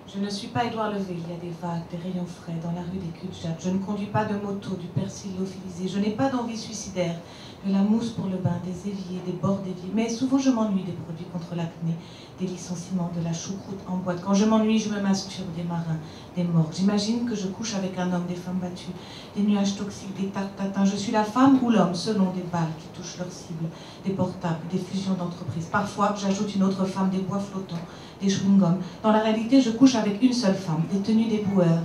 Je ne suis pas Édouard Levé, il y a des vagues, des rayons frais dans la rue des cul-de-jatte. Je ne conduis pas de moto, du persil lyophilisé. Je n'ai pas d'envie suicidaire, de la mousse pour le bain, des éviers, des bords d'évier. Mais souvent je m'ennuie des produits contre l'acné, des licenciements, de la choucroute en boîte. Quand je m'ennuie, je me masturbe des marins, des morts. J'imagine que je couche avec un homme, des femmes battues, des nuages toxiques, des tartatins. Je suis la femme ou l'homme, selon des balles qui touchent leur cible, des portables, des fusions d'entreprises. Parfois, j'ajoute une autre femme, des bois flottants, des chewing-gums. Dans la réalité, je couche avec une seule femme, des tenues des boueurs.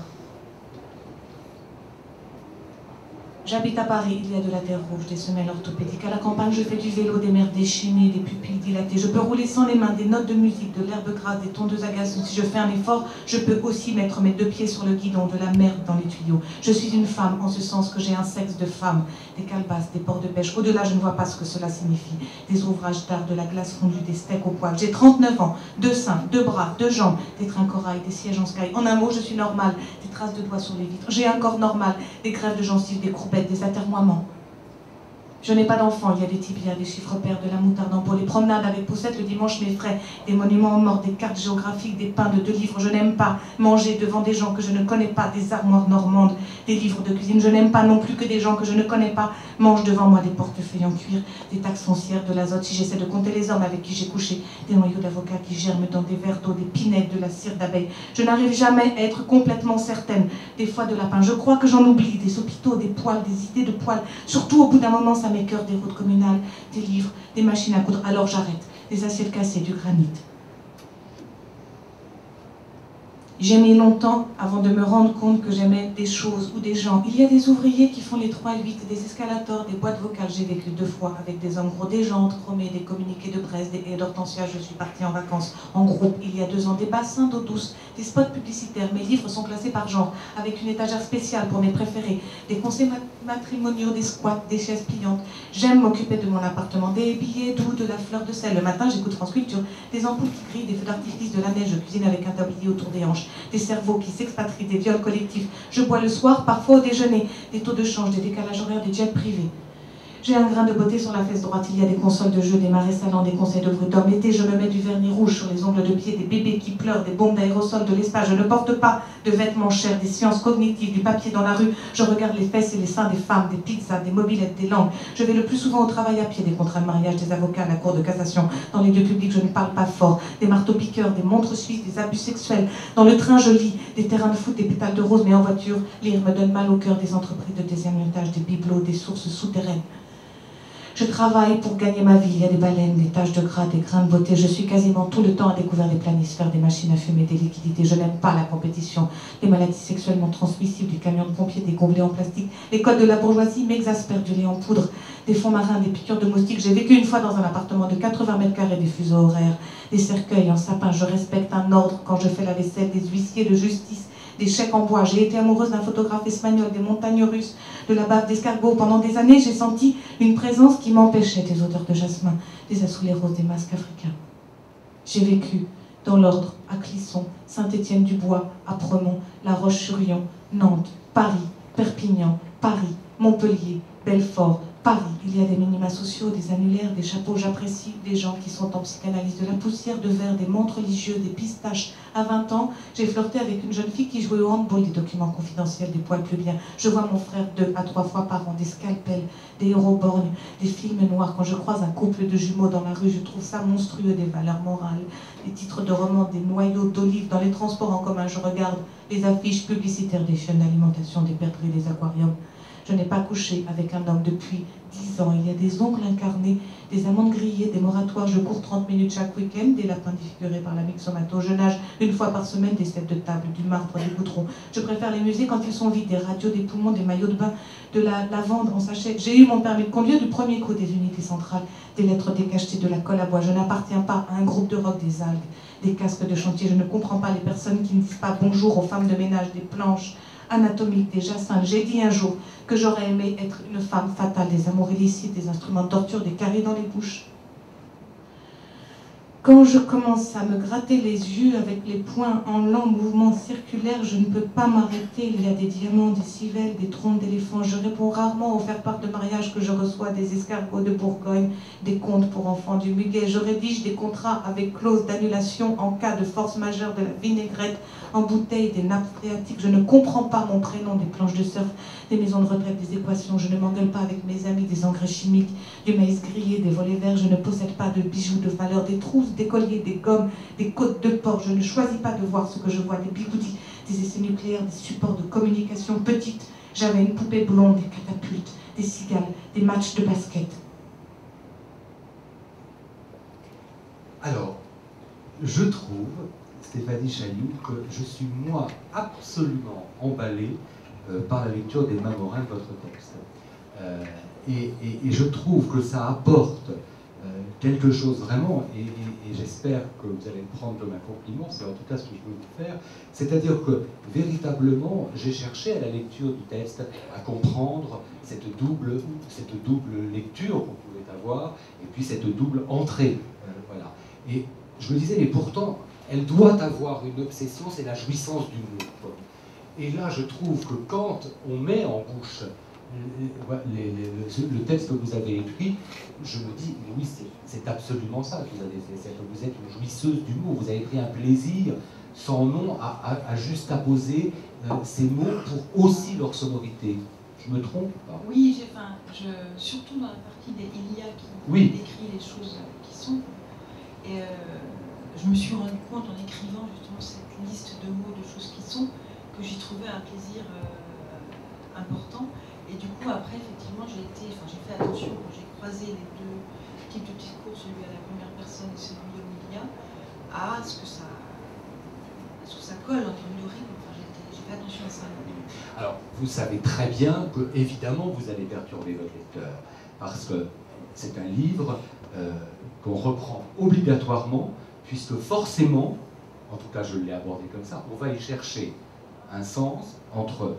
J'habite à Paris, il y a de la terre rouge, des semelles orthopédiques. À la campagne, je fais du vélo, des mers déchaînées, des pupilles dilatées. Je peux rouler sans les mains, des notes de musique, de l'herbe grasse, des tondeuses à gazon. Si je fais un effort, je peux aussi mettre mes deux pieds sur le guidon, de la merde dans les tuyaux. Je suis une femme, en ce sens que j'ai un sexe de femme. Des calebasses, des ports de pêche. Au-delà, je ne vois pas ce que cela signifie. Des ouvrages d'art, de la glace fondue, des steaks au poil. J'ai 39 ans, 2 seins, 2 bras, 2 jambes, des trains corail, des sièges en sky. En un mot, je suis normale. Des traces de doigts sur les vitres. J'ai un corps normal, des grèves de gencives, des courbettes, des atermoiements. Je n'ai pas d'enfant, il y a des tibias, des chiffres pairs, de la moutarde en pot, les promenades avec poussette le dimanche m'effraient, des monuments aux morts, des cartes géographiques, des pains de 2 livres. Je n'aime pas manger devant des gens que je ne connais pas, des armoires normandes, des livres de cuisine. Je n'aime pas non plus que des gens que je ne connais pas mangent devant moi des portefeuilles en cuir, des taxes foncières, de l'azote. Si j'essaie de compter les hommes avec qui j'ai couché, des noyaux d'avocat qui germent dans des verres d'eau, des pinettes, de la cire d'abeille. Je n'arrive jamais à être complètement certaine. Des foies de lapin, je crois que j'en oublie, des hôpitaux, des poils, des idées de poils. Surtout au bout d'un moment, ça m'écœure, des routes communales, des livres, des machines à coudre. Alors j'arrête, des assiettes cassées, du granit. J'ai mis longtemps avant de me rendre compte que j'aimais des choses ou des gens. Il y a des ouvriers qui font les 3-8, des escalators, des boîtes vocales. J'ai vécu 2 fois avec des hommes gros, des jantes chromées, des communiqués de presse, des haies d'hortensia. Je suis partie en vacances en groupe il y a 2 ans. Des bassins d'eau douce, des spots publicitaires. Mes livres sont classés par genre, avec une étagère spéciale pour mes préférés. Des conseils matrimoniaux, des squats, des chaises pliantes. J'aime m'occuper de mon appartement. Des billets doux, de la fleur de sel. Le matin, j'écoute France Culture. Des ampoules qui grillent, des feux d'artifice, de la neige. Je cuisine avec un tablier autour des hanches. Des cerveaux qui s'expatrient, des viols collectifs. Je bois le soir, parfois au déjeuner, des taux de change, des décalages horaires, des jets privés. J'ai un grain de beauté sur la fesse droite, il y a des consoles de jeux, des marais salants, des conseils de bruteurs. L'été, je me mets du vernis rouge sur les ongles de pied, des bébés qui pleurent, des bombes d'aérosol de l'espace. Je ne porte pas de vêtements chers, des sciences cognitives, du papier dans la rue. Je regarde les fesses et les seins des femmes, des pizzas, des mobylettes, des langues. Je vais le plus souvent au travail à pied, des contrats de mariage, des avocats à la cour de cassation. Dans les lieux publics, je ne parle pas fort. Des marteaux-piqueurs, des montres suisses, des abus sexuels. Dans le train, je lis des terrains de foot, des pétales de rose, mais en voiture, lire me donne mal au cœur, des entreprises de deuxième étage, des bibelots, des sources souterraines. Je travaille pour gagner ma vie, il y a des baleines, des taches de gras, des grains de beauté. Je suis quasiment tout le temps à découvert des planisphères, des machines à fumer, des liquidités. Je n'aime pas la compétition, les maladies sexuellement transmissibles, des camions de pompiers, des gobelets en plastique. Les codes de la bourgeoisie m'exaspèrent, du lait en poudre, des fonds marins, des piqûres de moustiques. J'ai vécu une fois dans un appartement de 80 mètres carrés, des fuseaux horaires, des cercueils en sapin. Je respecte un ordre quand je fais la vaisselle, des huissiers de justice, des chèques en bois. J'ai été amoureuse d'un photographe espagnol, des montagnes russes, de la bave d'escargot. Pendant des années, j'ai senti une présence qui m'empêchait, des odeurs de jasmin, des assoulés roses, des masques africains. J'ai vécu dans l'ordre à Clisson, Saint-Étienne-du-Bois, à Premont, La Roche-sur-Yon, Nantes, Paris, Perpignan, Paris, Montpellier, Belfort, Paris. Il y a des minima sociaux, des annulaires, des chapeaux. J'apprécie des gens qui sont en psychanalyse, de la poussière de verre, des montres religieux, des pistaches. À 20 ans, j'ai flirté avec une jeune fille qui jouait au handball, des documents confidentiels, des poils plus bien. Je vois mon frère 2 à 3 fois par an, des scalpels, des héros borgnes, des films noirs. Quand je croise un couple de jumeaux dans la rue, je trouve ça monstrueux, des valeurs morales, des titres de romans, des noyaux d'olives. Dans les transports en commun, je regarde les affiches publicitaires des chaînes d'alimentation, des perdrix, des aquariums. Je n'ai pas couché avec un homme depuis 10 ans. Il y a des ongles incarnés, des amandes grillées, des moratoires. Je cours 30 minutes chaque week-end, des lapins défigurés par la mixomato. Je nage une fois par semaine, des steppes de table, du marbre, des goudrons. Je préfère les musées quand ils sont vides, des radios, des poumons, des maillots de bain, de la lavande en sachet. J'ai eu mon permis de conduire du premier coup, des unités centrales, des lettres décachetées, de la colle à bois. Je n'appartiens pas à un groupe de rock, des algues, des casques de chantier. Je ne comprends pas les personnes qui ne disent pas bonjour aux femmes de ménage, des planches anatomiques, des jacinthes. J'ai dit un jour que j'aurais aimé être une femme fatale, des amours illicites, des instruments de torture, des caries dans les bouches. Quand je commence à me gratter les yeux avec les poings en lent mouvement circulaire, je ne peux pas m'arrêter. Il y a des diamants, des civelles, des trompes d'éléphants. Je réponds rarement aux faire-part de mariage que je reçois, des escargots de Bourgogne, des contes pour enfants du muguet. Je rédige des contrats avec clause d'annulation en cas de force majeure de la vinaigrette en bouteille, des nappes phréatiques. Je ne comprends pas mon prénom, des planches de surf, des maisons de retraite, des équations. Je ne m'engueule pas avec mes amis, des engrais chimiques, du maïs grillé, des volets verts. Je ne possède pas de bijoux de valeur, des trousses, des colliers, des gommes, des côtes de porc. Je ne choisis pas de voir ce que je vois, des bigoudis, des essais nucléaires, des supports de communication petites. J'avais une poupée blonde, des catapultes, des cigales, des matchs de basket. Alors, je trouve, Stéphanie Chaliou, que je suis moi absolument emballé par la lecture des Morin de votre texte. Et je trouve que ça apporte quelque chose vraiment, et j'espère que vous allez prendre comme un compliment, c'est en tout cas ce que je veux vous faire, c'est-à-dire que véritablement j'ai cherché à la lecture du texte à comprendre cette double lecture qu'on pouvait avoir, et puis cette double entrée. Voilà. Et je me disais, mais pourtant, elle doit avoir une obsession, c'est la jouissance du mot. Et là, je trouve que quand on met en bouche le texte que vous avez écrit, je me dis, oui, c'est absolument ça que vous avez fait, c'est que vous êtes une jouisseuse du mot, vous avez pris un plaisir sans nom à juste apposer ces mots pour aussi leur sonorité. Je me trompe pas? Oui, surtout dans la partie des il y a qui décrit les choses qui sont. Et je me suis rendu compte en écrivant justement cette liste de mots, de choses qui sont, que j'y trouvais un plaisir important. Et du coup, après, effectivement, j'ai fait attention quand j'ai croisé les deux types de discours, celui à la première personne et celui de Lilia, à ce que ça colle en termes de rythme. Enfin, j'ai fait attention à ça. Alors, vous savez très bien que, évidemment, vous allez perturber votre lecteur, parce que c'est un livre qu'on reprend obligatoirement, puisque forcément, en tout cas je l'ai abordé comme ça, on va y chercher un sens entre,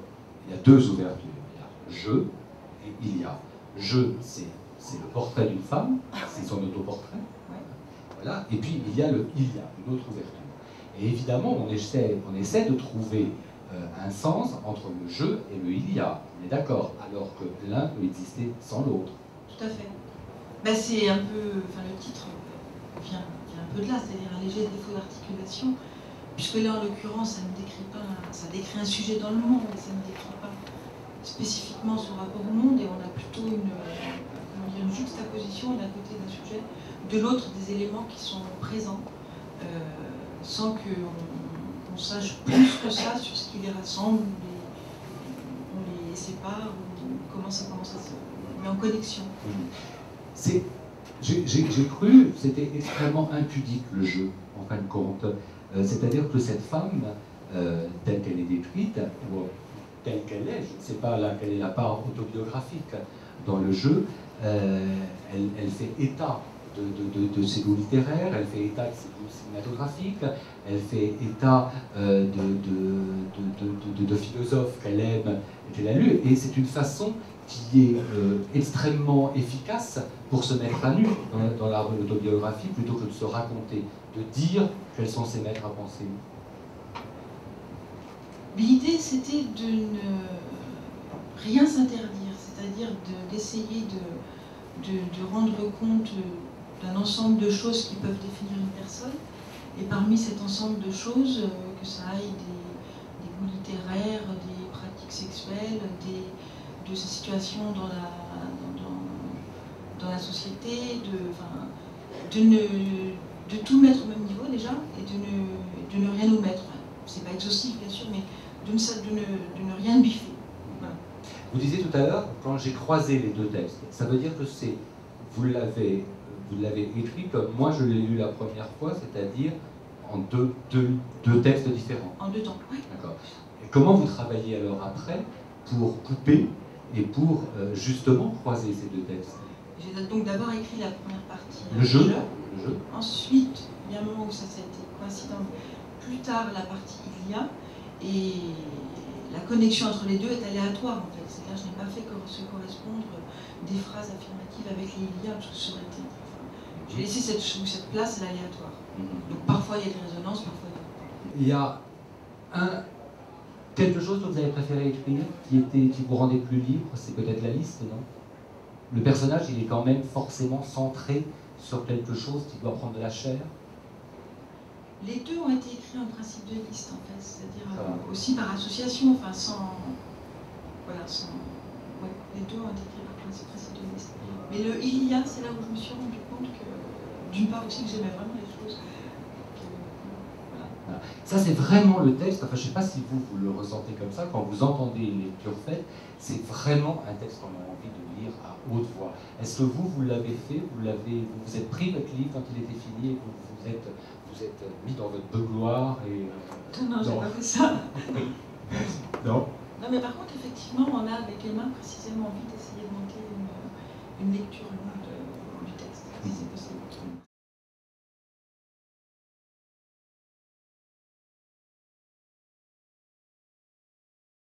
il y a deux ouvertures, il y a je et il y a. Je, c'est le portrait d'une femme, c'est son autoportrait, voilà, et puis il y a une autre ouverture. Et évidemment, on essaie de trouver un sens entre le je et le il y a, on est d'accord, alors que l'un peut exister sans l'autre. Tout à fait. Ben, c'est un peu, le titre vient un peu de là, c'est-à-dire un léger défaut d'articulation, puisque là, en l'occurrence, ça décrit un sujet dans le monde, mais ça ne décrit pas spécifiquement son rapport au monde, et on a plutôt une juxtaposition d'un côté d'un sujet, de l'autre des éléments qui sont présents, sans qu'on sache plus que ça sur ce qui les rassemble, on les sépare, ou comment ça se met en connexion. J'ai cru, c'était extrêmement impudique le jeu, en fin de compte. C'est-à-dire que cette femme, telle qu'elle est décrite, ou telle qu'elle est, je ne sais pas là quelle est la part autobiographique dans le jeu, elle fait état de ses goûts littéraires, elle fait état de ses goûts cinématographiques, elle fait état de philosophes qu'elle aime et qu'elle a lus, et c'est une façon qui est extrêmement efficace pour se mettre à nu dans l'art de l'autobiographie, plutôt que de se raconter, de dire quels sont ses maîtres à penser. L'idée, c'était de ne rien s'interdire, c'est-à-dire d'essayer de rendre compte d'un ensemble de choses qui peuvent définir une personne, et parmi cet ensemble de choses, que ça aille des goûts littéraires, des pratiques sexuelles, de ces situations dans la société, de tout mettre au même niveau déjà, et de ne rien omettre. C'est pas exhaustif bien sûr, mais de ne rien biffer. Voilà. Vous disiez tout à l'heure, quand j'ai croisé les deux textes, ça veut dire que vous l'avez écrit comme moi je l'ai lu la première fois, c'est-à-dire en deux textes différents. En deux temps, oui. D'accord. Et comment vous travaillez alors après pour couper et pour justement croiser ces deux textes? J'ai donc d'abord écrit la première partie. Le jeu. Ensuite, il y a un moment où ça a été coïncident. Plus tard, la partie il y a, et la connexion entre les deux est aléatoire en fait. C'est-à-dire, je n'ai pas fait se correspondre des phrases affirmatives avec les il y a, parce que ça aurait été J'ai laissé cette place à l'aléatoire. Donc parfois il y a des résonances, parfois il y a pas. Il y a quelque chose que vous avez préféré écrire qui vous rendait plus libre, c'est peut-être la liste, non? Le personnage, il est quand même forcément centré sur quelque chose qui doit prendre de la chair. Les deux ont été écrits en principe de liste, en fait, c'est-à-dire aussi par association, enfin sans... Voilà, sans... Ouais, les deux ont été écrits par principe de liste. Mais le il y a, c'est là où je me suis rendu compte que, d'une part aussi, que j'aimais vraiment les choses. Voilà. Ça, c'est vraiment le texte, enfin je ne sais pas si vous le ressentez comme ça, quand vous entendez une lecture faite, c'est vraiment un texte qu'on a envie de lire à haute voix. Est-ce que vous l'avez fait, vous êtes pris votre livre quand il était fini et vous êtes mis dans votre beugloire et... Non, j'ai pas fait ça. Non. Non, mais par contre, effectivement, on a avec Emma précisément envie d'essayer de monter une lecture du texte, si c'est possible.